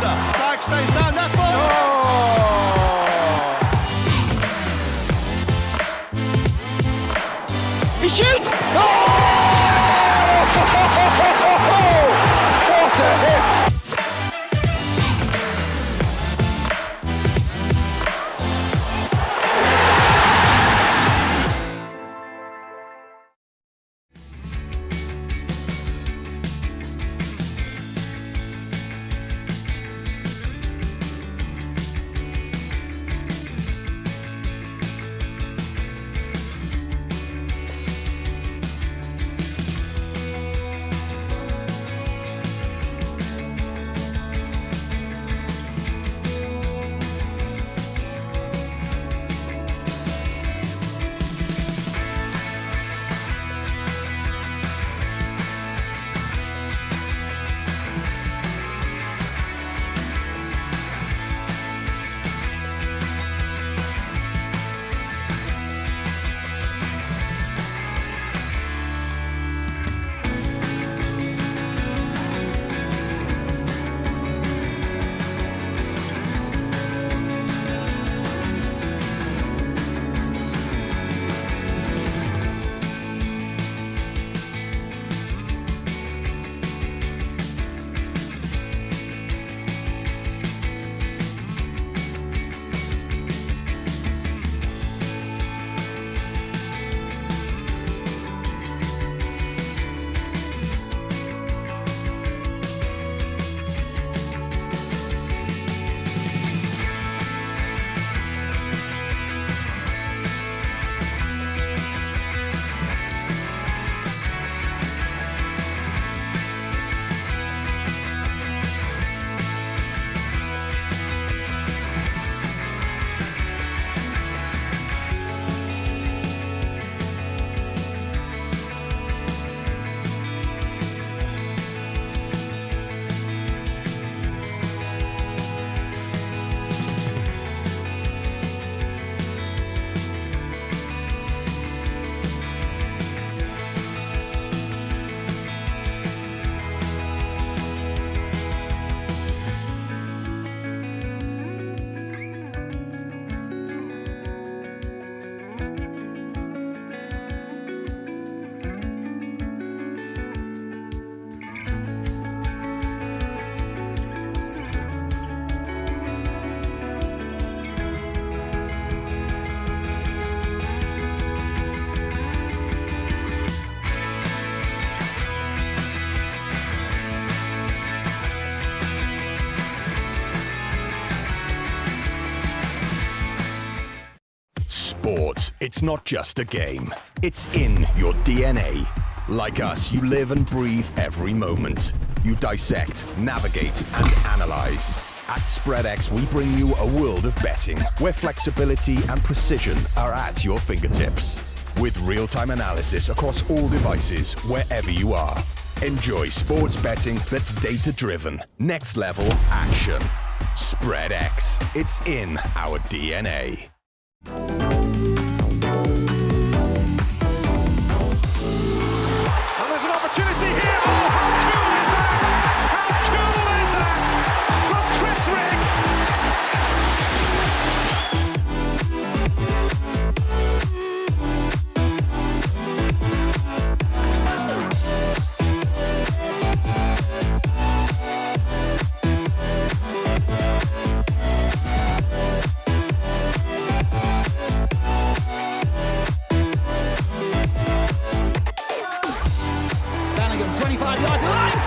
defender. Flag stays down, that ball. He shoots! Oh! What a hit! Sport, it's not just a game. It's in your DNA. Like us, you live and breathe every moment. You dissect, navigate, and analyze. At SpreadX, we bring you a world of betting where flexibility and precision are at your fingertips. With real-time analysis across all devices, wherever you are. Enjoy sports betting that's data-driven. Next level action. SpreadX, it's in our DNA. Opportunity here. Oh, how cool is that? How cool is that? From Chris Flanagan, 25 yards line.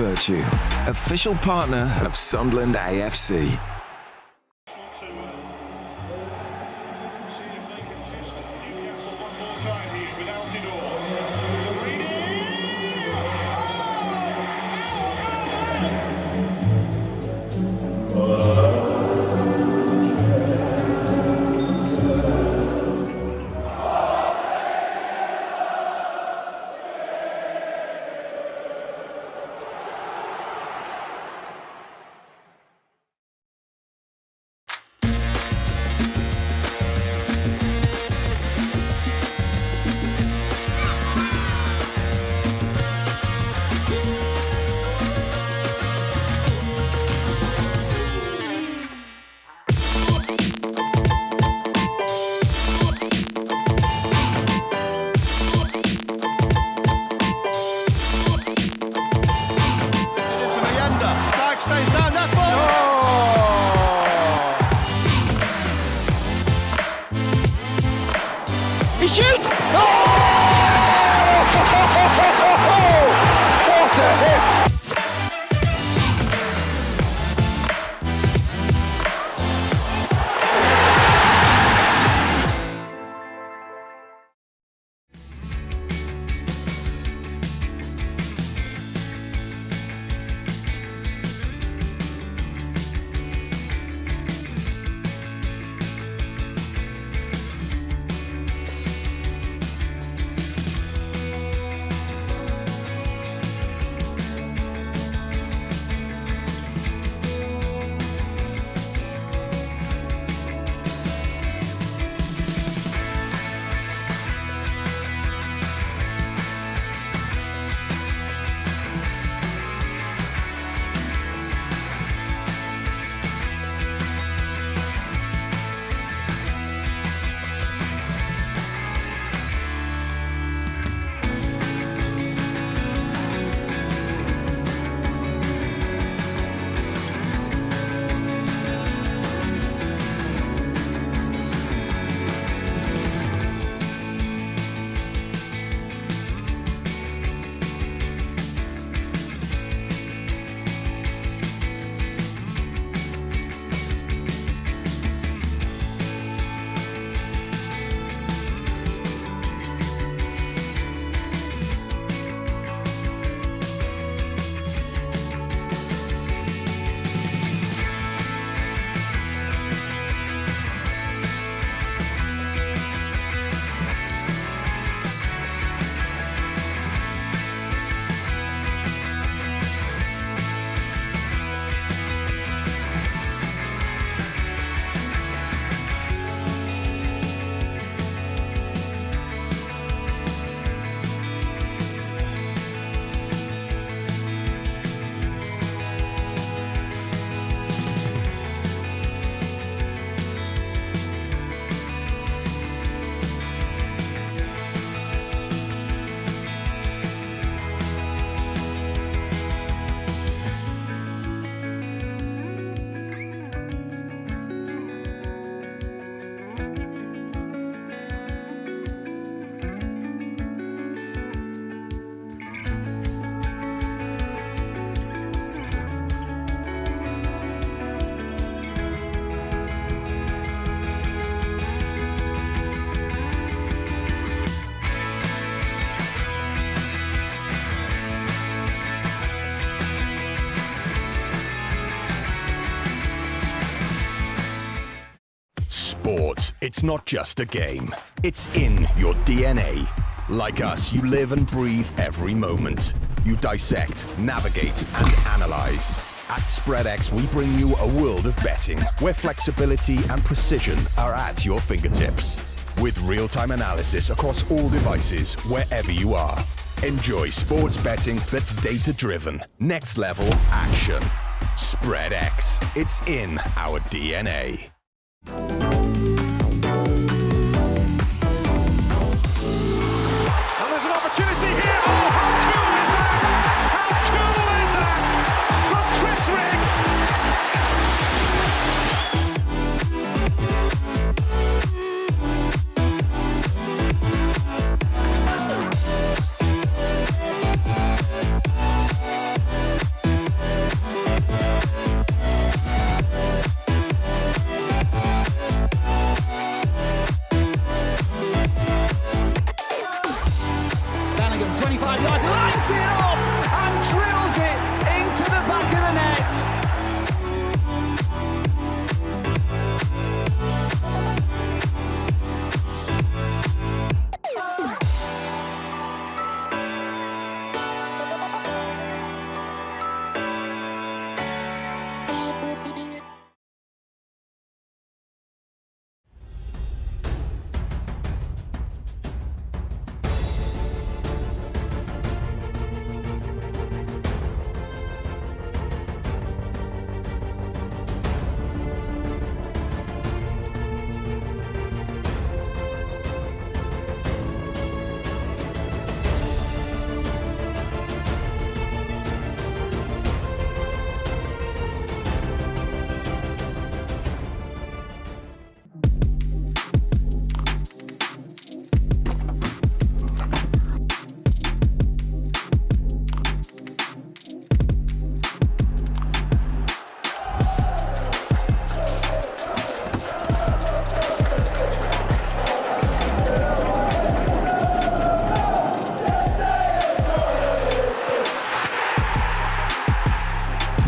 Virtue, official partner of Sunderland AFC. See if they can test Newcastle one more time here with Altidore. Stays down that ball. He shoots! What a hit! Sport, it's not just a game. It's in your DNA. Like us, you live and breathe every moment. You dissect, navigate, and analyze. At SpreadX, we bring you a world of betting where flexibility and precision are at your fingertips. With real-time analysis across all devices, wherever you are. Enjoy sports betting that's data-driven. Next level action. SpreadX, it's in our DNA. Opportunity here. Oh, how cool is that? How cool is that? From Chris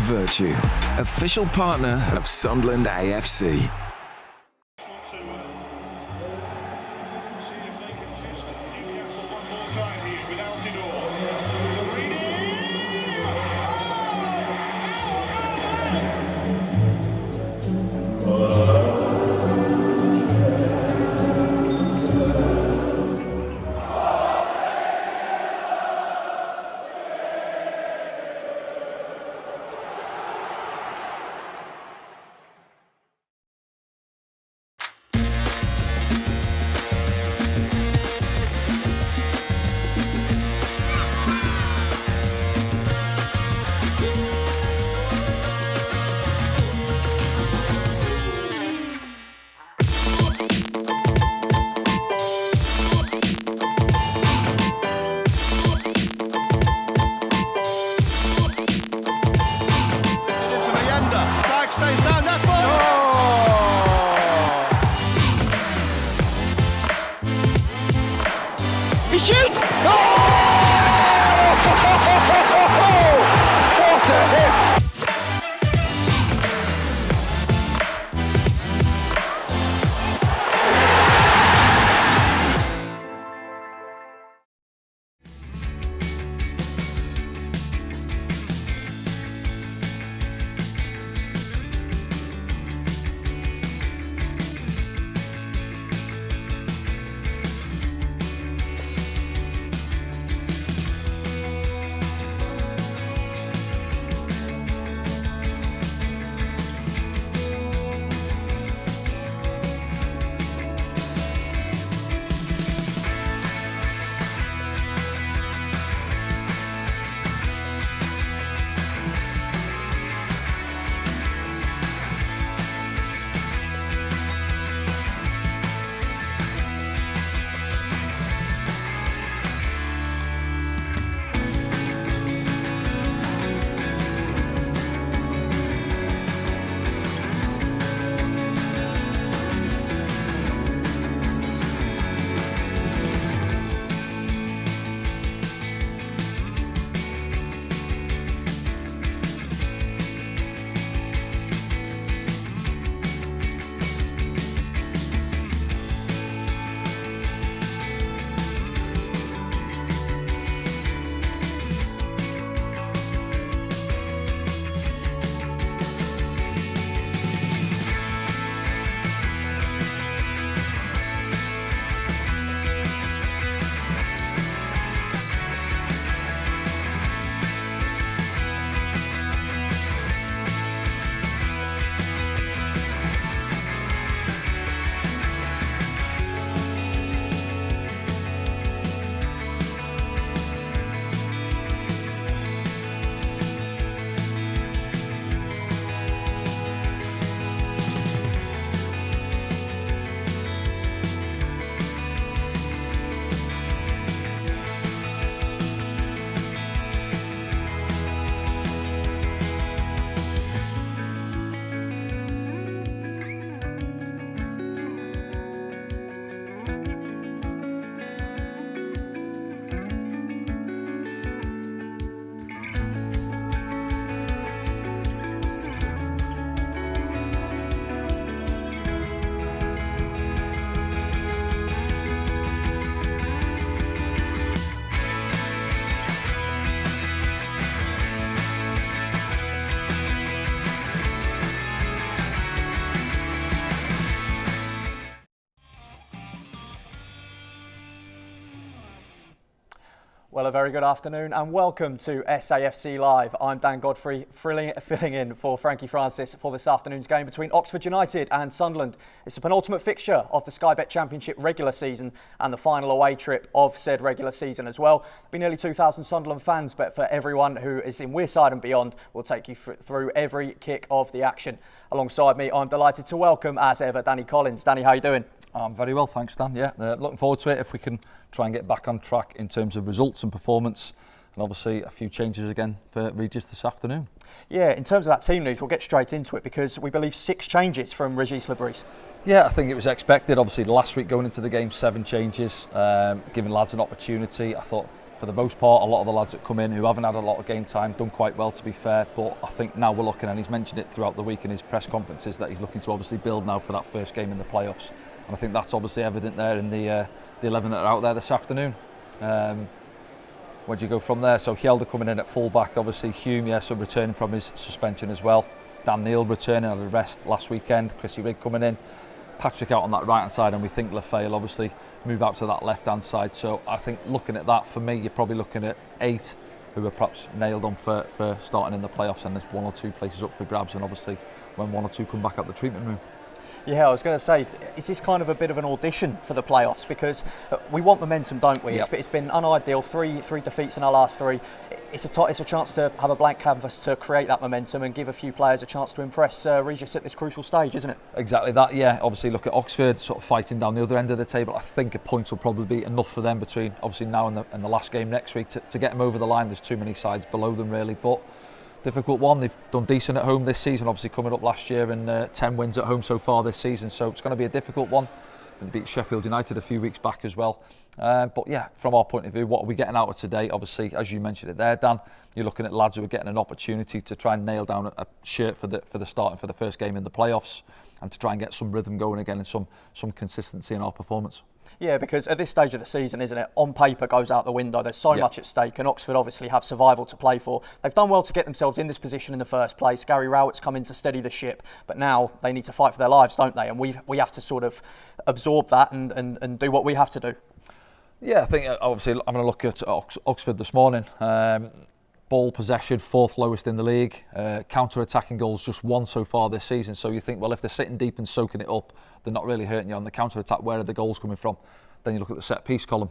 Virtue, official partner of Sunderland AFC. See if they can test Newcastle one more time here with Altidore. Stays down that ball. Oh! He shoots. Oh! What a hit! Well, a very good afternoon and welcome to SAFC Live. I'm Dan Godfrey, filling in for Frankie Francis for this afternoon's game between Oxford United and Sunderland. It's the penultimate fixture of the Sky Bet Championship regular season and the final away trip of said regular season as well. There'll be nearly 2,000 Sunderland fans, but for everyone who is in Wearside and beyond, we'll take you through every kick of the action. Alongside me, I'm delighted to welcome, as ever, Danny Collins. Danny, how are you doing? I'm very well, thanks, Dan. Yeah, looking forward to it if we can try and get back on track in terms of results and performance. And obviously a few changes again for Regis this afternoon. Yeah, in terms of that team news, we'll get straight into it because we believe 6 changes from Regis Lebris. Yeah, I think it was expected. Obviously last week going into the game, 7 changes, giving lads an opportunity. I thought for the most part, a lot of the lads that come in who haven't had a lot of game time done quite well, to be fair. But I think now we're looking, and he's mentioned it throughout the week in his press conferences, that he's looking to obviously build now for that first game in the playoffs. And I think that's obviously evident there in the 11 that are out there this afternoon. Where do you go from there? So Hjelde coming in at full-back, obviously Hume, so returning from his suspension as well. Dan Neil returning out of rest last weekend. Chrissy Rigg coming in. Patrick out on that right-hand side, and we think Lefay will obviously move out to that left-hand side. So I think looking at that, for me, you're probably looking at 8 who are perhaps nailed on for starting in the playoffs, and there's 1 or 2 places up for grabs, and obviously when 1 or 2 come back out the treatment room. Yeah, I was going to say, is this kind of a bit of an audition for the playoffs? Because we want momentum, don't we? Yep. It's been unideal, three defeats in our last 3. It's a chance to have a blank canvas to create that momentum and give a few players a chance to impress Regis at this crucial stage, isn't it? Exactly that, yeah. Obviously look at Oxford sort of fighting down the other end of the table. I think a point will probably be enough for them between obviously now and the last game next week to get them over the line. There's too many sides below them really, but difficult one. They've done decent at home this season, obviously coming up last year, and 10 wins at home so far this season, so it's going to be a difficult one. They beat Sheffield United a few weeks back as well. But yeah, from our point of view, what are we getting out of today? Obviously, as you mentioned it there, Dan, you're looking at lads who are getting an opportunity to try and nail down a shirt for the start and for the first game in the playoffs, and to try and get some rhythm going again and some consistency in our performance. Yeah, because at this stage of the season, isn't it, on paper goes out the window. There's so much at stake, and Oxford obviously have survival to play for. They've done well to get themselves in this position in the first place. Gary Rowett's come in to steady the ship, but now they need to fight for their lives, don't they? And we have to sort of absorb that and do what we have to do. Yeah, I think obviously I'm going to look at Oxford this morning. Ball possession, 4th lowest in the league. Counter-attacking goals, just 1 so far this season. So you think, well, if they're sitting deep and soaking it up, they're not really hurting you on the counter-attack. Where are the goals coming from? Then you look at the set-piece column.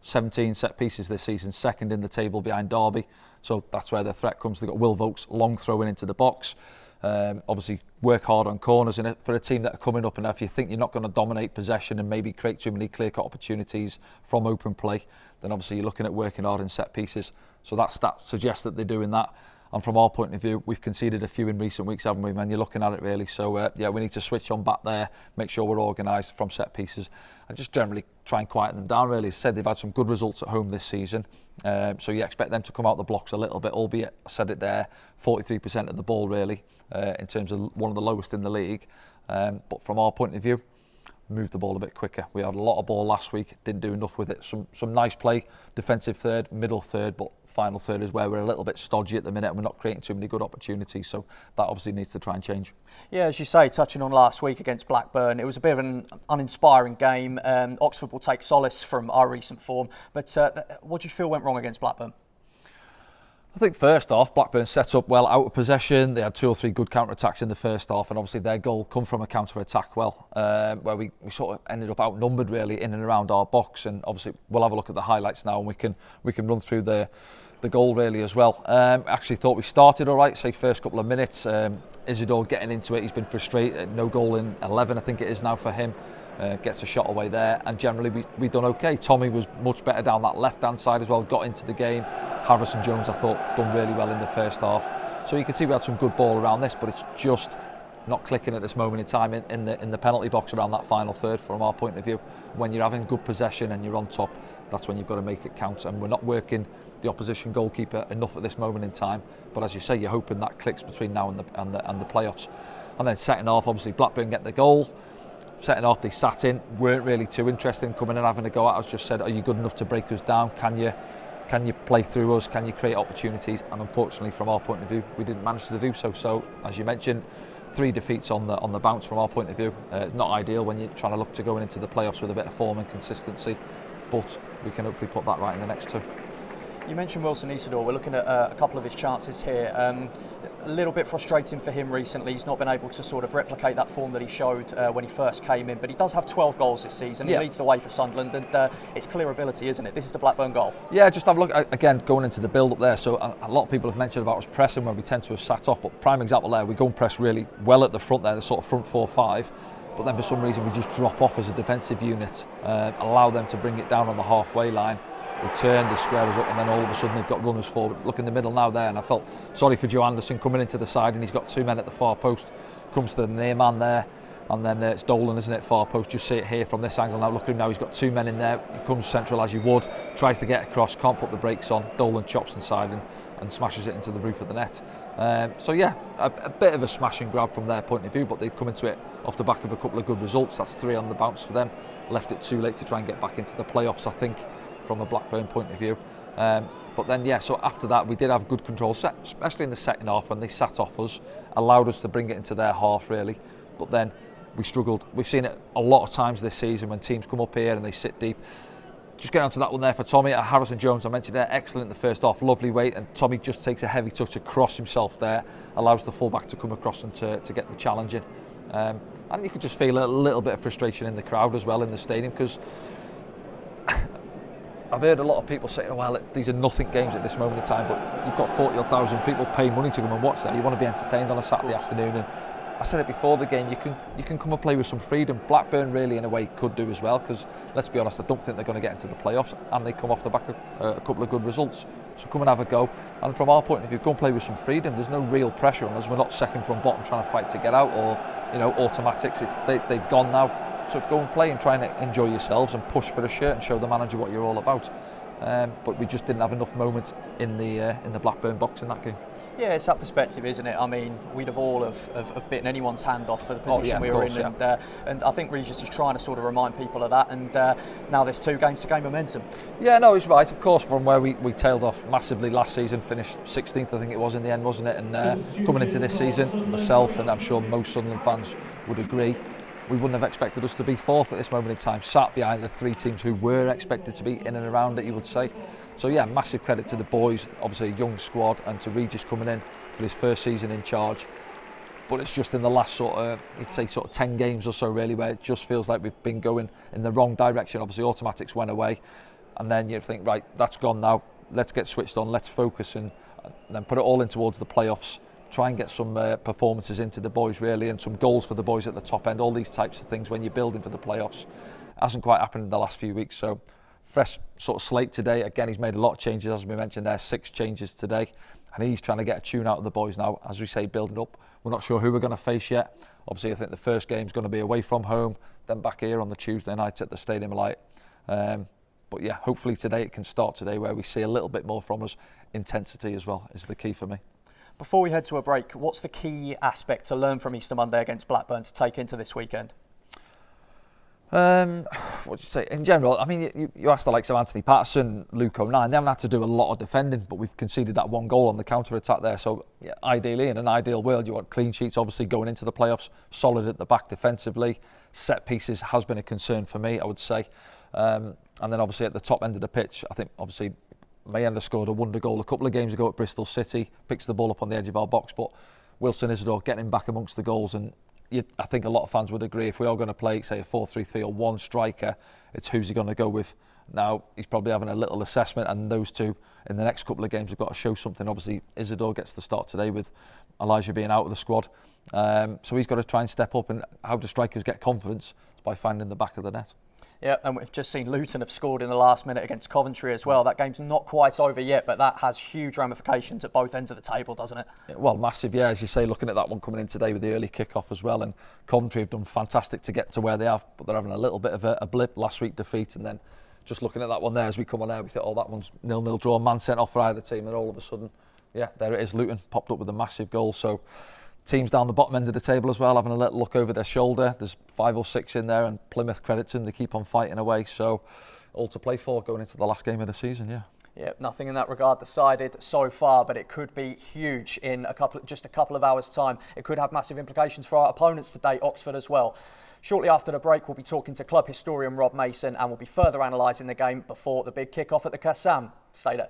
17 set pieces this season, 2nd in the table behind Derby. So that's where their threat comes. They've got Will Vokes long throwing into the box. Obviously work hard on corners, and for a team that are coming up, and if you think you're not going to dominate possession and maybe create too many clear-cut opportunities from open play, then obviously you're looking at working hard in set pieces. So that suggests that they're doing that. And from our point of view, we've conceded a few in recent weeks, haven't we, man? You're looking at it really. So yeah, we need to switch on back there, make sure we're organised from set pieces, and just generally try and quieten them down really. As I said, they've had some good results at home this season. So you expect them to come out the blocks a little bit, albeit, I said it there, 43% of the ball really, in terms of one of the lowest in the league. But from our point of view, move the ball a bit quicker. We had a lot of ball last week, didn't do enough with it. Some nice play, defensive third, middle third, but final third is where we're a little bit stodgy at the minute, and we're not creating too many good opportunities, so that obviously needs to try and change. Yeah, as you say, touching on last week against Blackburn, it was a bit of an uninspiring game. Oxford will take solace from our recent form, but what do you feel went wrong against Blackburn? I think first off, Blackburn set up well out of possession. They had 2 or 3 good counter-attacks in the first half, and obviously their goal come from a counter-attack where we sort of ended up outnumbered really in and around our box, and obviously we'll have a look at the highlights now, and we can run through the goal really as well. Actually thought we started all right, say first couple of minutes. Isidore getting into it, he's been frustrated, no goal in 11 I think it is now for him. Gets a shot away there, and generally we done okay. Tommy was much better down that left hand side as well, got into the game. Harrison Jones I thought done really well in the first half. So you can see we had some good ball around this, but it's just not clicking at this moment in time in the penalty box around that final third from our point of view. When you're having good possession and you're on top, that's when you've got to make it count, and we're not working the opposition goalkeeper enough at this moment in time. But as you say, you're hoping that clicks between now and the playoffs. And then second half, obviously Blackburn get the goal. Second half they sat in, weren't really too interested in coming and having a go at us, just said, are you good enough to break us down? Can you play through us? Can you create opportunities? And unfortunately from our point of view, we didn't manage to do so. So as you mentioned, 3 defeats on the bounce from our point of view. Not ideal when you're trying to look to going into the playoffs with a bit of form and consistency, but we can hopefully put that right in the next 2. You mentioned Wilson Isidore. We're looking at a couple of his chances here. A little bit frustrating for him recently. He's not been able to sort of replicate that form that he showed when he first came in, but he does have 12 goals this season. He leads the way for Sunderland, and it's clear ability, isn't it? This is the Blackburn goal. Yeah, just have a look, again, going into the build-up there. So a lot of people have mentioned about us pressing where we tend to have sat off, but prime example there, we go and press really well at the front there, the sort of front 4-5, but then for some reason we just drop off as a defensive unit, allow them to bring it down on the halfway line. They turn, they square us up, and then all of a sudden they've got runners forward. Look in the middle now there, and I felt sorry for Joe Anderson coming into the side, and he's got 2 men at the far post. Comes to the near man there, And then it's Dolan, isn't it, far post. Just see it here from this angle now. Look at him now, he's got 2 men in there. He comes central as you would, tries to get across, can't put the brakes on. Dolan chops inside and smashes it into the roof of the net. So yeah, a bit of a smash and grab from their point of view, but they've come into it off the back of a couple of good results. That's 3 on the bounce for them. Left it too late to try and get back into the playoffs, I think, from a Blackburn point of view. But then, yeah, so after that, we did have good control, especially in the second half when they sat off us, allowed us to bring it into their half, really. But then we struggled. We've seen it a lot of times this season when teams come up here and they sit deep. Just get on to that one there for Tommy. Harrison Jones, I mentioned there, excellent in the first half, lovely weight, and Tommy just takes a heavy touch across himself there, allows the fullback to come across and to get the challenge in. And you could just feel a little bit of frustration in the crowd as well in the stadium, because I've heard a lot of people say, oh, well, these are nothing games at this moment in time, but you've got 40,000 people paying money to come and watch that. You want to be entertained on a Saturday afternoon, and I said it before the game, you can come and play with some freedom. Blackburn really in a way could do as well, because let's be honest, I don't think they're going to get into the playoffs, and they come off the back of a couple of good results. So come and have a go, and from our point of view, go and play with some freedom. There's no real pressure on us. We're not second from bottom trying to fight to get out, or automatics. They've gone now. So go and play and try and enjoy yourselves and push for the shirt and show the manager what you're all about. But we just didn't have enough moments in the Blackburn box in that game. Yeah, it's that perspective, isn't it? I mean, we'd have all have bitten anyone's hand off for the position we were in, and I think Regis is trying to sort of remind people of that. And now there's 2 games to gain momentum. Yeah, no, he's right. Of course, from where we tailed off massively last season, finished 16th, I think it was in the end, wasn't it? And coming into this season, myself and I'm sure most Sunderland fans would agree, we wouldn't have expected us to be 4th at this moment in time, sat behind the 3 teams who were expected to be in and around it, you would say. So yeah, massive credit to the boys, obviously a young squad, and to Regis coming in for his first season in charge. But it's just in the last you'd say 10 games or so really, where it just feels like we've been going in the wrong direction. Obviously automatics went away, and then you think, right, that's gone now, let's get switched on, let's focus and then put it all in towards the playoffs. Try and get some performances into the boys really, and some goals for the boys at the top end, all these types of things when you're building for the playoffs. Hasn't quite happened in the last few weeks, so fresh sort of slate today. Again, he's made a lot of changes, as we mentioned there, 6 changes today, and he's trying to get a tune out of the boys now, as we say, building up. We're not sure who we're going to face yet. Obviously I think the first game's going to be away from home, then back here on the Tuesday night at the Stadium of Light. But yeah, hopefully today it can start today where we see a little bit more from us. Intensity as well is the key for me. Before we head to a break, what's the key aspect to learn from Easter Monday against Blackburn to take into this weekend? What do you say? In general, I mean, you asked the likes of Anthony Patterson, Luke O'Nien, they haven't had to do a lot of defending, but we've conceded that 1 goal on the counter-attack there. So yeah, ideally, in an ideal world, you want clean sheets, obviously going into the playoffs, solid at the back defensively. Set pieces has been a concern for me, I would say. And then obviously at the top end of the pitch, I think obviously Mayenda scored a wonder goal a couple of games ago at Bristol City, picks the ball up on the edge of our box, but Wilson Isidore getting him back amongst the goals, and I think a lot of fans would agree if we are going to play, say, a 4-3-3 or 1 striker, it's who's he going to go with. Now, he's probably having a little assessment, and those 2 in the next couple of games have got to show something. Obviously, Isidore gets the start today with Elijah being out of the squad, so he's got to try and step up, and how do strikers get confidence? It's by finding the back of the net. Yeah, and we've just seen Luton have scored in the last minute against Coventry as well. That game's not quite over yet, but that has huge ramifications at both ends of the table, doesn't it? Well, massive, yeah, as you say, looking at that one coming in today with the early kick-off as well, and Coventry have done fantastic to get to where they have, but they're having a little bit of a blip, last week defeat, and then just looking at that one there as we come on there, we think, oh, that one's 0-0 draw, man sent off for either team, and all of a sudden, yeah, there it is, Luton popped up with a massive goal. So teams down the bottom end of the table as well, having a little look over their shoulder. There's 5 or 6 in there, and Plymouth, credits them, they keep on fighting away. So all to play for going into the last game of the season, yeah. Yeah, nothing in that regard decided so far, but it could be huge in just a couple of hours' time. It could have massive implications for our opponents today, Oxford as well. Shortly after the break, we'll be talking to club historian Rob Mason, and we'll be further analysing the game before the big kick-off at the Kassam. Stay there.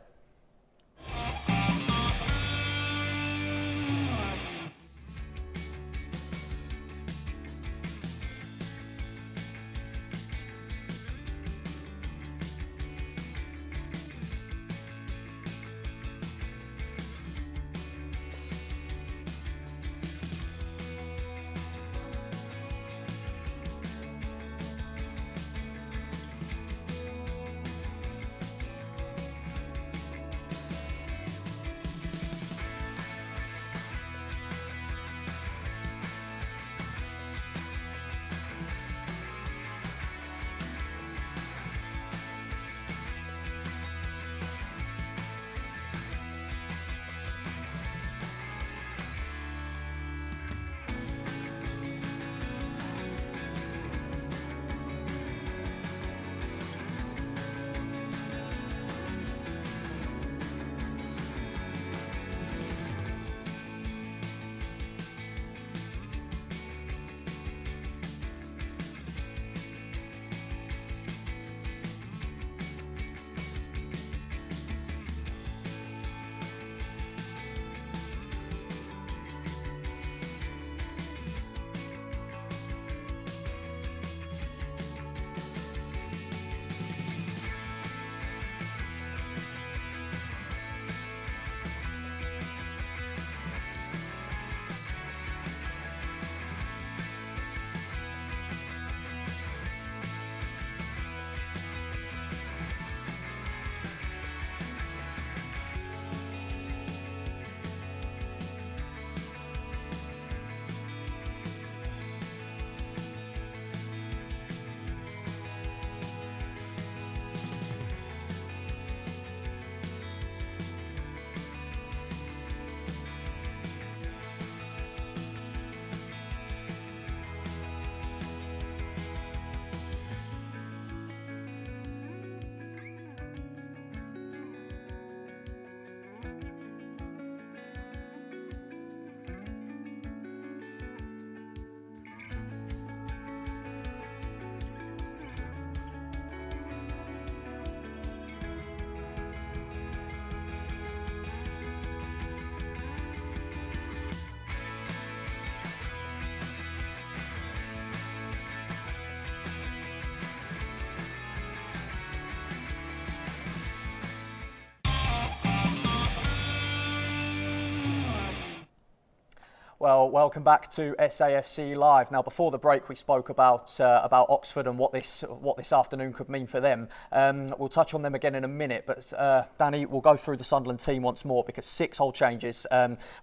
Well, welcome back to SAFC Live. Now, before the break, we spoke about Oxford and what this afternoon could mean for them. We'll touch on them again in a minute, but Danny, we'll go through the Sunderland team once more because 6 whole changes.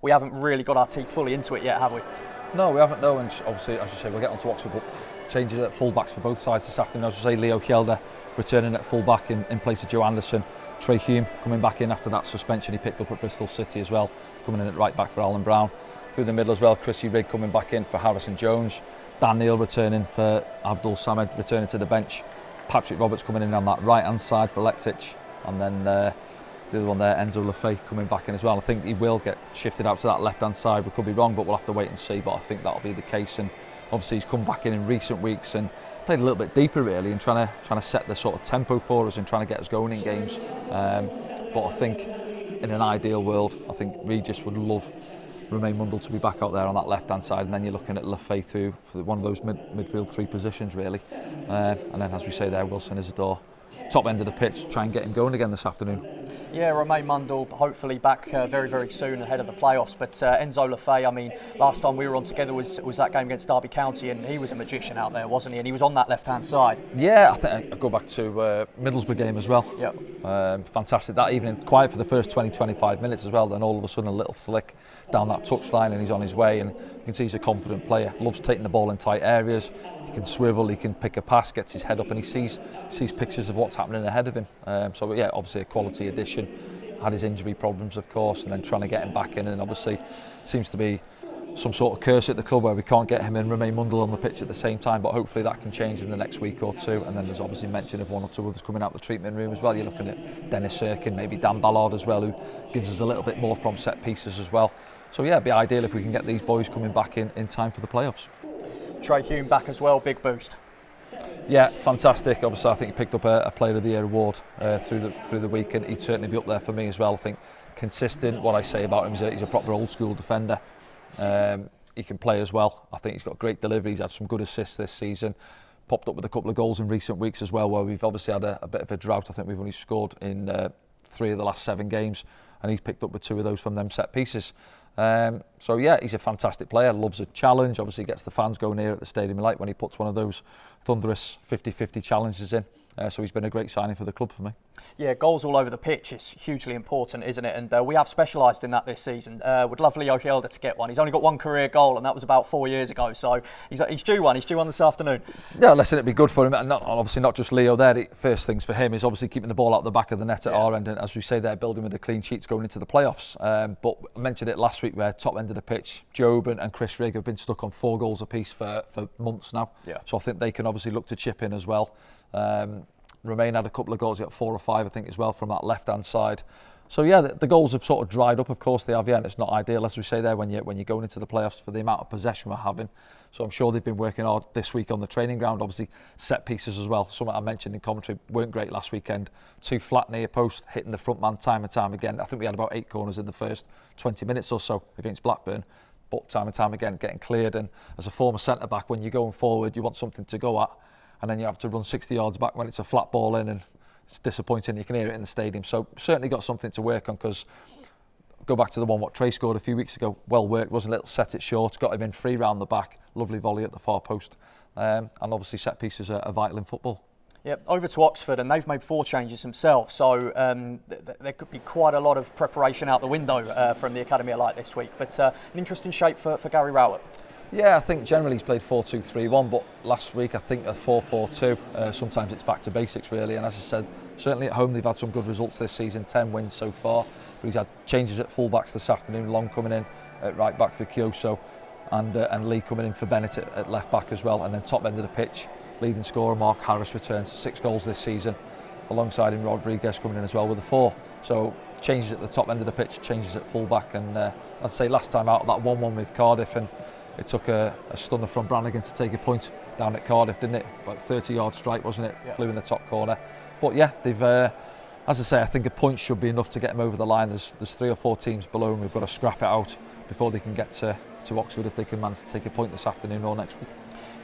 We haven't really got our teeth fully into it yet, have we? No, we haven't. No, and obviously, as you say, we'll get on to Oxford, but changes at full-backs for both sides this afternoon. As you say, Leo Kjelder returning at full-back in place of Joe Anderson. Trey Hume coming back in after that suspension he picked up at Bristol City as well, coming in at right-back for Alan Brown. Through the middle as well, Chrissy Rigg coming back in for Harrison Jones. Dan Neil returning for Abdul Samad, returning to the bench. Patrick Roberts coming in on that right-hand side for Lexic. And then the other one there, Enzo Lefebvre, coming back in as well. I think he will get shifted out to that left-hand side. We could be wrong, but we'll have to wait and see. But I think that'll be the case. And obviously he's come back in recent weeks and played a little bit deeper really, and trying to set the sort of tempo for us and trying to get us going in games. But I think in an ideal world, I think Regis would love Romain Mundle to be back out there on that left-hand side, and then you're looking at Lefebvre through for one of those midfield 3 positions really. And then, as we say there, Wilson Isidore, top end of the pitch, try and get him going again this afternoon. Yeah, Romain Mundle hopefully back very, very soon ahead of the playoffs. But Enzo Lefebvre, I mean, last time we were on together was that game against Derby County, and he was a magician out there, wasn't he? And he was on that left-hand side. Yeah, I think I go back to Middlesbrough game as well. Yeah. Fantastic that evening, quiet for the first 20-25 minutes as well. Then all of a sudden a little flick down that touchline and he's on his way, and you can see he's a confident player. Loves taking the ball in tight areas. He can swivel, he can pick a pass, gets his head up, and he sees pictures of what's happening ahead of him. So yeah, obviously a quality addition. Had his injury problems, of course, and then trying to get him back in, and obviously seems to be some sort of curse at the club where we can't get him and Romain Mundle on the pitch at the same time, but hopefully that can change in the next week or two. And then there's obviously mention of 1 or 2 others coming out the treatment room as well. You're looking at Dennis Sirkin, maybe Dan Ballard as well, who gives us a little bit more from set pieces as well. So yeah, it'd be ideal if we can get these boys coming back in time for the playoffs. Trey Hume back as well, big boost. Yeah, fantastic. Obviously, I think he picked up a Player of the Year award through the week, and he'd certainly be up there for me as well. I think consistent. What I say about him is he's a proper old school defender. He can play as well. I think he's got great delivery. He's had some good assists this season. Popped up with a couple of goals in recent weeks as well, where we've obviously had a bit of a drought. I think we've only scored in 3 of the last 7 games, and he's picked up with 2 of those from them set pieces. So yeah, he's a fantastic player, loves a challenge, obviously gets the fans going here at the Stadium Light when he puts one of those thunderous 50-50 challenges in. So he's been a great signing for the club for me. Yeah, goals all over the pitch is hugely important, isn't it? And we have specialised in that this season. Would love Leo Kjelder to get one. He's only got 1 career goal, and that was about 4 years ago. So he's due one. He's due one this afternoon. Yeah, listen, it'd be good for him. And obviously not just Leo there. The first things for him is obviously keeping the ball out the back of the net at our end. And as we say there, building with the clean sheets going into the playoffs. But I mentioned it last week where top end of the pitch, Job and Chris Rigg have been stuck on 4 goals apiece for months now. Yeah. So I think they can obviously look to chip in as well. Romain had a couple of goals, he got 4 or 5 I think as well from that left hand side. So yeah, the goals have sort of dried up, of course they have, yeah, and it's not ideal as we say there when you're going into the playoffs for the amount of possession we're having. So I'm sure they've been working hard this week on the training ground, obviously set pieces as well. Something I mentioned in commentary weren't great last weekend. 2 flat near post, hitting the front man time and time again. I think we had about 8 corners in the first 20 minutes or so against Blackburn, but time and time again getting cleared. And as a former centre back, when you're going forward you want something to go at, and then you have to run 60 yards back when it's a flat ball in, and it's disappointing. You can hear it in the stadium. So certainly got something to work on, because go back to the one what Trey scored a few weeks ago. Well worked, wasn't a little set it short, got him in free round the back, lovely volley at the far post. And obviously set pieces are vital in football. Yep, over to Oxford, and they've made 4 changes themselves, so there could be quite a lot of preparation out the window from the academy like this week. But an interesting shape for Gary Rowett. Yeah, I think generally he's played 4-2-3-1, but last week I think a 4-4-2. Sometimes it's back to basics really, and as I said, certainly at home they've had some good results this season, 10 wins so far. But he's had changes at full-backs this afternoon, Long coming in at right back for Kyoso, and Lee coming in for Bennett at left back as well. And then top end of the pitch, leading scorer Mark Harris returns, 6 goals this season, alongside him Rodriguez coming in as well with a 4. So changes at the top end of the pitch, changes at full-back, and I'd say last time out that 1-1 with Cardiff, and it took a stunner from Brannigan to take a point down at Cardiff, didn't it? About 30-yard strike, wasn't it? Yeah. Flew in the top corner. But yeah, they've, as I say, I think a point should be enough to get them over the line. There's 3 or 4 teams below, and we've got to scrap it out before they can get to Oxford if they can manage to take a point this afternoon or next week.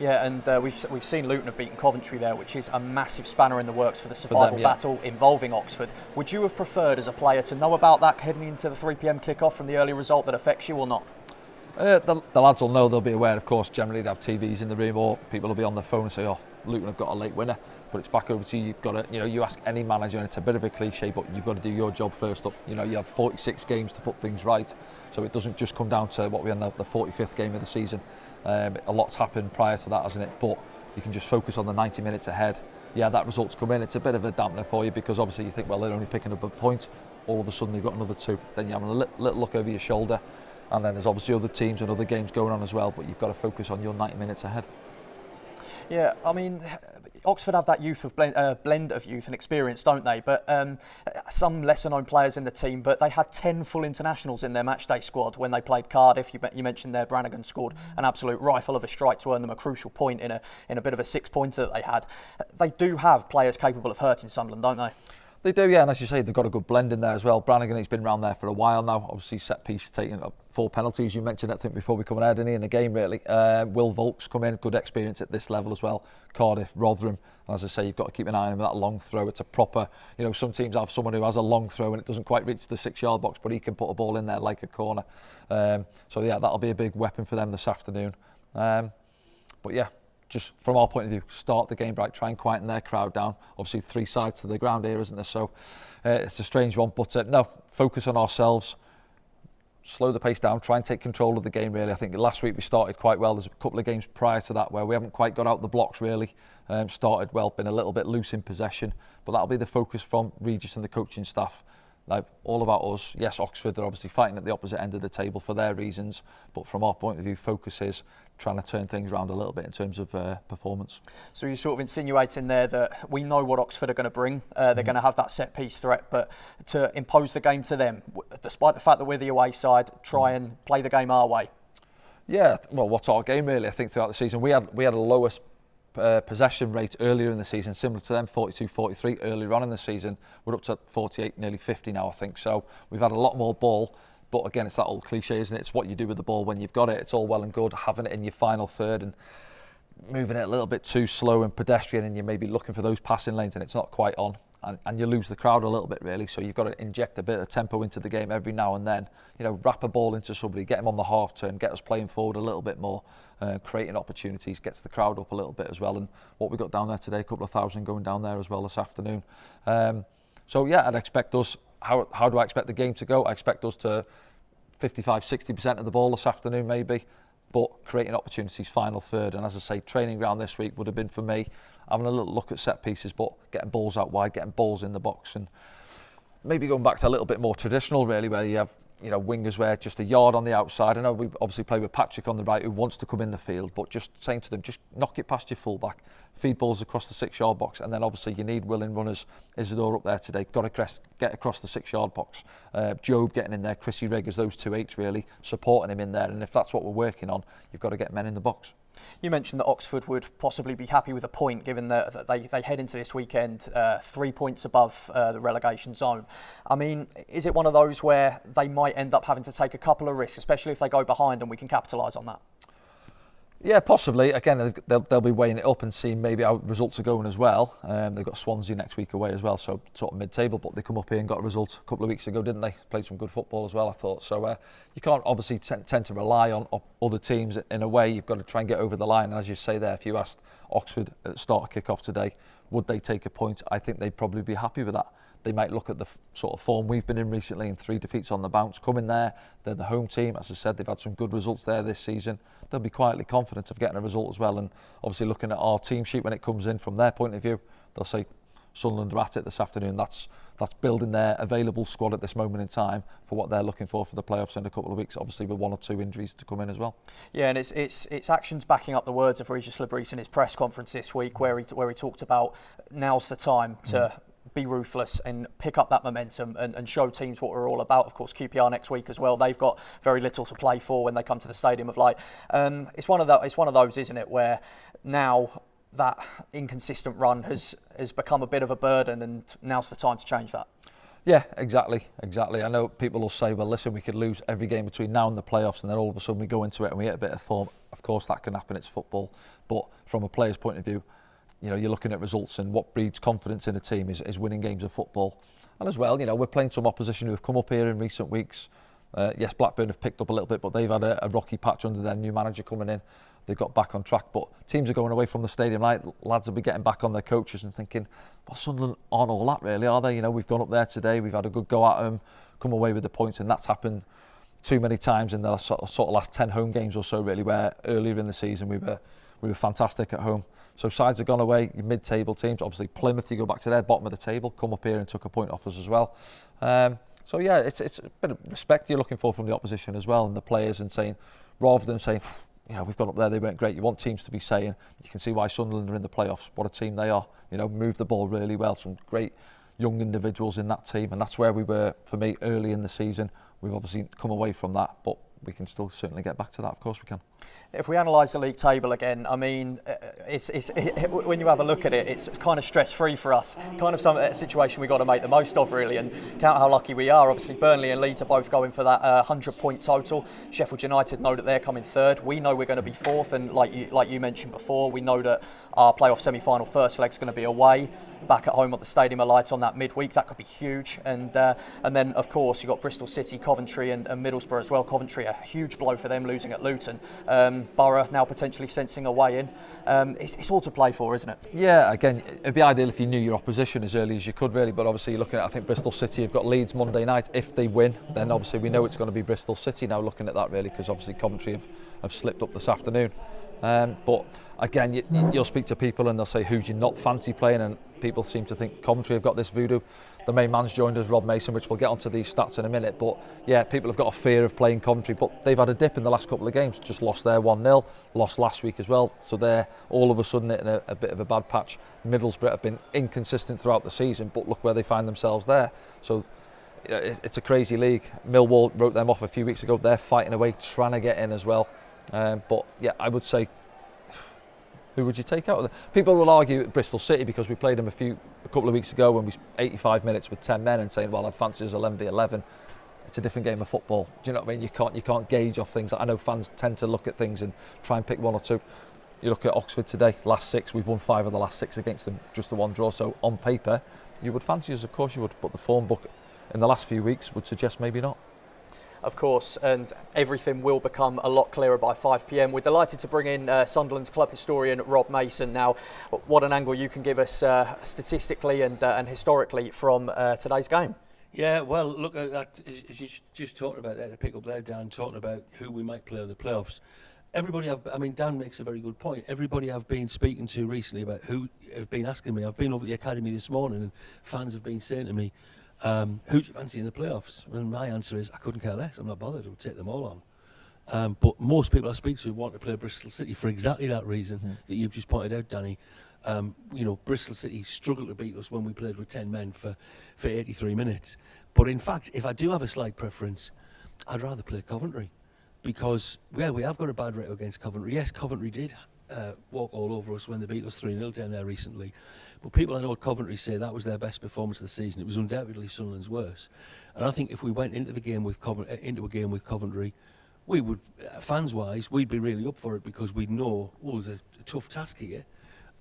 Yeah, and we've seen Luton have beaten Coventry there, which is a massive spanner in the works for the survival battle involving Oxford. Would you have preferred as a player to know about that heading into the 3 p.m. kick-off from the early result that affects you or not? The lads will know, they'll be aware, of course. Generally, they have TVs in the room, or people will be on their phone and say, "Oh, Luton have got a late winner." But it's back over to you. You've got to, you ask any manager, and it's a bit of a cliche, but you've got to do your job first up. You have 46 games to put things right, so it doesn't just come down to what we're in the 45th game of the season. A lot's happened prior to that, hasn't it? But you can just focus on the 90 minutes ahead. Yeah, that result's come in. It's a bit of a dampener for you, because obviously you think, well, they're only picking up a point. All of a sudden they've got another 2. Then you're having a little look over your shoulder, and then there's obviously other teams and other games going on as well. But you've got to focus on your 90 minutes ahead. Yeah, I mean, Oxford have that blend of youth and experience, don't they? But some lesser-known players in the team, but they had 10 full internationals in their matchday squad when they played Cardiff. You mentioned there, Brannigan scored an absolute rifle of a strike to earn them a crucial point in a bit of a 6-pointer that they had. They do have players capable of hurting Sunderland, don't they? They do, yeah, and as you say, they've got a good blend in there as well. Brannigan, he's been around there for a while now. Obviously, set piece, taking up 4 penalties. You mentioned, I think, before we come ahead, in the game, really. Will Volk's come in, good experience at this level as well. Cardiff, Rotherham, and as I say, you've got to keep an eye on that long throw. It's a proper, some teams have someone who has a long throw and it doesn't quite reach the 6-yard box, but he can put a ball in there like a corner. So yeah, that'll be a big weapon for them this afternoon. But yeah, just from our point of view, start the game right, try and quieten their crowd down. Obviously 3 sides to the ground here, isn't there? So it's a strange one, but no, focus on ourselves, slow the pace down, try and take control of the game, really. I think last week we started quite well. There's a couple of games prior to that where we haven't quite got out the blocks, really. Started well, been a little bit loose in possession, but that'll be the focus from Regis and the coaching staff. Like, all about us. Yes, Oxford, they're obviously fighting at the opposite end of the table for their reasons, but from our point of view, focus is trying to turn things around a little bit in terms of performance. So you're sort of insinuating there that we know what Oxford are going to bring. They're going to have that set-piece threat, but to impose the game to them, despite the fact that we're the away side, try and play the game our way. Yeah, well, what's our game, really? I think throughout the season, we had a lowest possession rate earlier in the season, similar to them, 42-43 earlier on in the season. We're up to 48, nearly 50 now, I think. So we've had a lot more ball, but again, it's that old cliche, isn't it? It's what you do with the ball when you've got it. It's all well and good having it in your final third and moving it a little bit too slow and pedestrian, and you're maybe looking for those passing lanes and it's not quite on. And you lose the crowd a little bit, really. So you've got to inject a bit of tempo into the game every now and then. Wrap a ball into somebody, get them on the half turn, get us playing forward a little bit more, creating opportunities, gets the crowd up a little bit as well. And what we got down there today, a couple of thousand going down there as well this afternoon. So yeah, I'd expect us. How do I expect the game to go? I expect us to 55-60% of the ball this afternoon, maybe, but creating opportunities final third. And as I say, training ground this week would have been for me having a little look at set pieces, but getting balls out wide, getting balls in the box, and maybe going back to a little bit more traditional, really, where you have wingers where just a yard on the outside. I know we obviously play with Patrick on the right, who wants to come in the field, but just saying to them, just knock it past your fullback, feed balls across the 6-yard box, and then obviously you need willing runners. Isidore up there today, got to get across the 6-yard box. Job getting in there, Chrissy Reggers, those 2 8s really supporting him in there, and if that's what we're working on, you've got to get men in the box. You mentioned that Oxford would possibly be happy with a point, given that they head into this weekend 3 points above the relegation zone. I mean, is it one of those where they might end up having to take a couple of risks, especially if they go behind, and we can capitalise on that? Yeah, possibly. Again, they'll be weighing it up and seeing maybe how results are going as well. They've got Swansea next week away as well, so sort of mid-table, but they come up here and got a result a couple of weeks ago, didn't they? Played some good football as well, I thought. So you can't obviously tend to rely on other teams in a way. You've got to try and get over the line. And as you say there, if you asked Oxford at the start of kick-off today, would they take a point? I think they'd probably be happy with that. They might look at the sort of form we've been in recently, and 3 defeats on the bounce, come in there. They're the home team. As I said, they've had some good results there this season. They'll be quietly confident of getting a result as well. And obviously looking at our team sheet when it comes in from their point of view, they'll say Sunderland are at it this afternoon. That's building their available squad at this moment in time for what they're looking for the playoffs in a couple of weeks, obviously with 1 or 2 injuries to come in as well. Yeah, and it's actions backing up the words of Regis Lebris in his press conference this week, where he talked about now's the time to be ruthless and pick up that momentum and show teams what we're all about. Of course, QPR next week as well. They've got very little to play for when they come to the Stadium of Light. It's one of those, isn't it, where now that inconsistent run has become a bit of a burden, and now's the time to change that. Yeah, exactly. I know people will say, well, listen, we could lose every game between now and the playoffs, and then all of a sudden we go into it and we get a bit of form. Of course, that can happen. It's football. But from a player's point of view, you're looking at results, and what breeds confidence in a team is winning games of football. And as well, we're playing some opposition who have come up here in recent weeks. Yes, Blackburn have picked up a little bit, but they've had a rocky patch under their new manager coming in. They've got back on track, but teams are going away from the stadium. Like lads will be getting back on their coaches and thinking, well, Sunderland aren't all that really, are they? You know, we've gone up there today, we've had a good go at them, come away with the points, and that's happened too many times in the sort of last 10 home games or so, really, where earlier in the season we were fantastic at home. So sides have gone away, your mid-table teams, obviously Plymouth, you go back to their bottom of the table, come up here and took a point off us as well. So yeah, it's a bit of respect you're looking for from the opposition as well, and the players, and saying, rather than saying, you know, we've gone up there, they weren't great. You want teams to be saying, you can see why Sunderland are in the playoffs, what a team they are. You know, move the ball really well, some great young individuals in that team, and that's where we were, for me, early in the season. We've obviously come away from that, but we can still certainly get back to that, of course we can. If we analyse the league table again, I mean, when you have a look at it, it's kind of stress-free for us. Kind of a situation we've got to make the most of, really, and count how lucky we are. Obviously, Burnley and Leeds are both going for that 100-point total. Sheffield United know that they're coming third. We know we're going to be fourth, and like you mentioned before, we know that our playoff semi-final first leg's going to be away. Back at home at the Stadium of Light on that midweek, that could be huge. And then, of course, you've got Bristol City, Coventry and Middlesbrough as well. Coventry, a huge blow for them losing at Luton. Borough now potentially sensing a way in. It's all to play for, isn't it? Yeah, again, it'd be ideal if you knew your opposition as early as you could, really. But obviously, you're looking at, I think Bristol City have got Leeds Monday night. If they win, then obviously we know it's going to be Bristol City now, looking at that, really, because obviously Coventry have slipped up this afternoon. But again, you'll speak to people and they'll say, who do you not fancy playing? And people seem to think Coventry have got this voodoo. The main man's joined us, Rob Mason, which we'll get onto these stats in a minute. But yeah, people have got a fear of playing Coventry, but they've had a dip in the last couple of games. Just lost their 1-0, lost last week as well. So they're all of a sudden in a bit of a bad patch. Middlesbrough have been inconsistent throughout the season, but look where they find themselves there. So it's a crazy league. Millwall wrote them off a few weeks ago. They're fighting away, trying to get in as well. But yeah, I would say, who would you take out of them? People will argue Bristol City because we played them a couple of weeks ago when we 85 minutes with 10 men and saying, well, I'd fancy us 11v11. It's a different game of football. Do you know what I mean? You can't gauge off things. I know fans tend to look at things and try and pick one or two. You look at Oxford today, last 6, we've won 5 of the last 6 against them, just the 1 draw. So on paper, you would fancy us, of course you would, but the form book in the last few weeks would suggest maybe not. Of course, and everything will become a lot clearer by 5 p.m. We're delighted to bring in Sunderland's club historian Rob Mason. Now, what an angle you can give us statistically and historically from today's game. Yeah, well, look at that, as you just talked about there, to pick up there, Dan, talking about who we might play in the playoffs. Dan makes a very good point. Everybody I've been speaking to recently about who have been asking me, I've been over at the academy this morning and fans have been saying to me, who do you fancy in the playoffs? And my answer is, I couldn't care less. I'm not bothered. I'll take them all on. But most people I speak to want to play Bristol City for exactly that reason that you've just pointed out, Danny. Bristol City struggled to beat us when we played with 10 men for 83 minutes. But in fact, if I do have a slight preference, I'd rather play Coventry. Because, well, we have got a bad record against Coventry. Yes, Coventry did walk all over us when they beat us 3-0 down there recently. But people I know at Coventry say that was their best performance of the season. It was undoubtedly Sunderland's worst. And I think if we went into a game with Coventry, we would, fans-wise, we'd be really up for it because we'd know, there's a tough task here.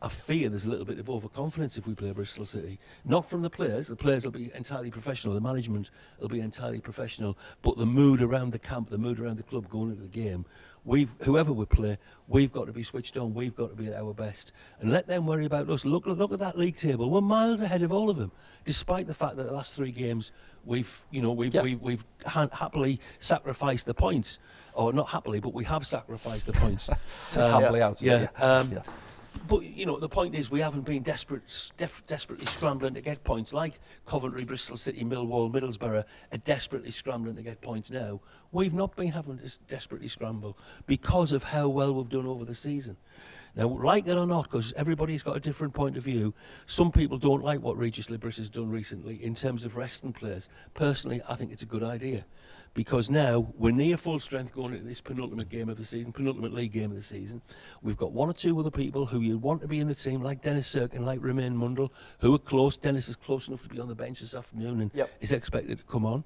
I fear there's a little bit of overconfidence if we play Bristol City. Not from the players. The players will be entirely professional. The management will be entirely professional. But the mood around the camp, the mood around the club going into the game, whoever we play, we've got to be switched on. We've got to be at our best. And let them worry about us. Look at that league table. We're miles ahead of all of them, despite the fact that the last 3 games we've happily sacrificed the points. Or not happily, but we have sacrificed the points. Happily out. But, the point is we haven't been desperately scrambling to get points like Coventry, Bristol City, Millwall, Middlesbrough are desperately scrambling to get points now. We've not been having to desperately scramble because of how well we've done over the season. Now, like it or not, because everybody's got a different point of view, some people don't like what Regis Libris has done recently in terms of resting players. Personally, I think it's a good idea. Because now we're near full strength going into this penultimate league game of the season. We've got 1 or 2 other people who you want to be in the team, like Dennis Sirkin, like Romain Mundle, who are close. Dennis is close enough to be on the bench this afternoon and is expected to come on.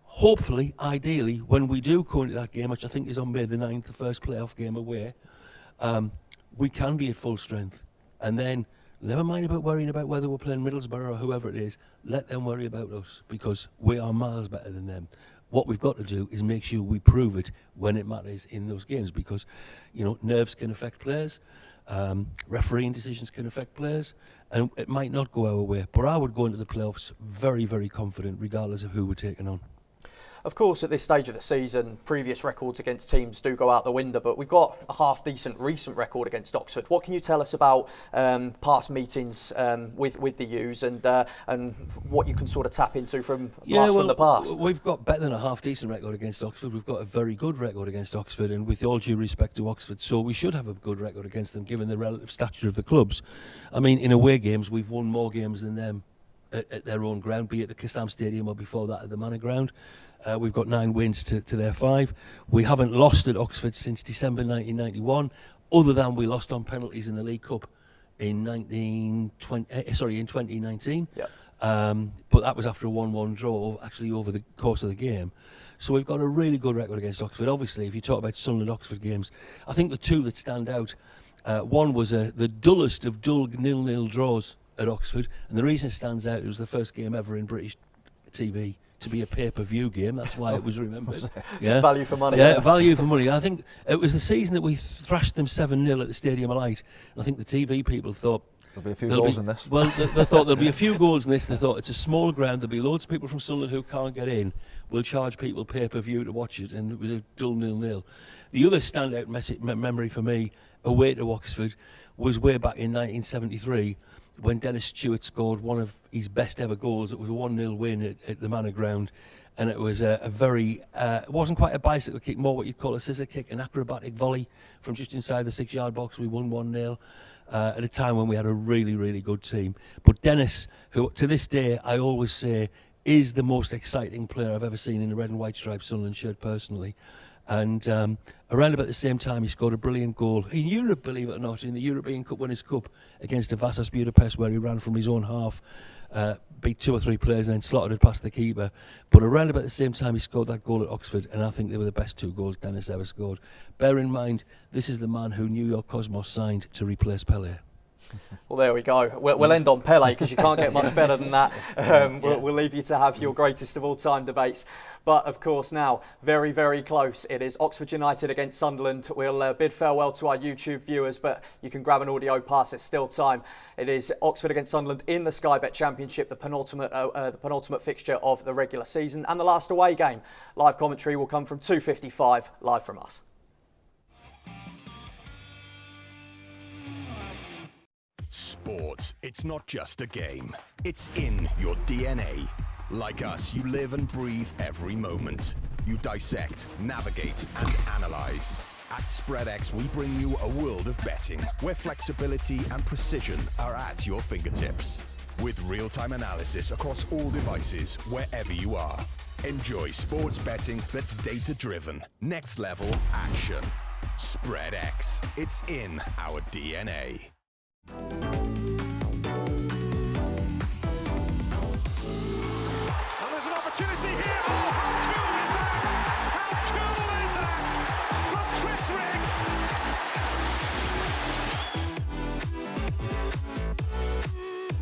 Hopefully, ideally, when we do go into that game, which I think is on May the 9th, the first playoff game away, we can be at full strength. And then, never mind about worrying about whether we're playing Middlesbrough or whoever it is, let them worry about us, because we are miles better than them. What we've got to do is make sure we prove it when it matters in those games, because, you know, nerves can affect players, refereeing decisions can affect players, and it might not go our way. But I would go into the playoffs very, very confident, regardless of who we're taking on. Of course, at this stage of the season, previous records against teams do go out the window, but we've got a half-decent recent record against Oxford. What can you tell us about past meetings with the U's and what you can sort of tap into from the past? We've got better than a half-decent record against Oxford. We've got a very good record against Oxford, and with all due respect to Oxford, so we should have a good record against them, given the relative stature of the clubs. I mean, in away games, we've won more games than them at their own ground, be it the Kassam Stadium or before that at the Manor Ground. We've got 9 wins to their 5. We haven't lost at Oxford since December 1991, other than we lost on penalties in the League Cup in 2019. Yep. But that was after a 1-1 draw, actually over the course of the game. So we've got a really good record against Oxford. Obviously, if you talk about Sunderland Oxford games, I think the two that stand out, one was the dullest of dull 0-0 draws at Oxford, and the reason it stands out, it was the first game ever in British TV to be a pay-per-view game. That's why it was remembered. Yeah. Value for money. Yeah, value for money. I think it was the season that we thrashed them 7-0 at the Stadium of Light. I think the TV people thought there'll be a few goals in this. Well, they thought there'll be a few goals in this. They thought it's a small ground. There'll be loads of people from Sunderland who can't get in. We'll charge people pay-per-view to watch it, and it was a dull 0-0. The other standout memory for me away to Oxford was way back in 1973. When Dennis Stewart scored one of his best ever goals. It was a 1-0 win at the Manor Ground, and it was a very, it wasn't quite a bicycle kick, more what you'd call a scissor kick, an acrobatic volley from just inside the 6-yard box. We won 1-0 at a time when we had a really, really good team. But Dennis, who to this day I always say is the most exciting player I've ever seen in the red and white striped Sunderland shirt personally. And around about the same time, he scored a brilliant goal in Europe, believe it or not, in the European Cup Winners' Cup against Vasas Budapest, where he ran from his own half, beat 2 or 3 players and then slotted it past the keeper. But around about the same time, he scored that goal at Oxford, and I think they were the best 2 goals Dennis ever scored. Bear in mind, this is the man who New York Cosmos signed to replace Pelé. Well, there we go. We'll end on Pelé because you can't get much better than that. We'll leave you to have your greatest of all time debates. But of course now, very, very close. It is Oxford United against Sunderland. We'll bid farewell to our YouTube viewers, but you can grab an audio pass. It's still time. It is Oxford against Sunderland in the Sky Bet Championship, the penultimate fixture of the regular season and the last away game. Live commentary will come from 2:55 live from us. Sport, it's not just a game. It's in your DNA. Like us, you live and breathe every moment. You dissect, navigate, and analyze. At SpreadX, we bring you a world of betting where flexibility and precision are at your fingertips. With real-time analysis across all devices, wherever you are. Enjoy sports betting that's data-driven. Next level action. SpreadX, it's in our DNA. And there's an opportunity here. Oh,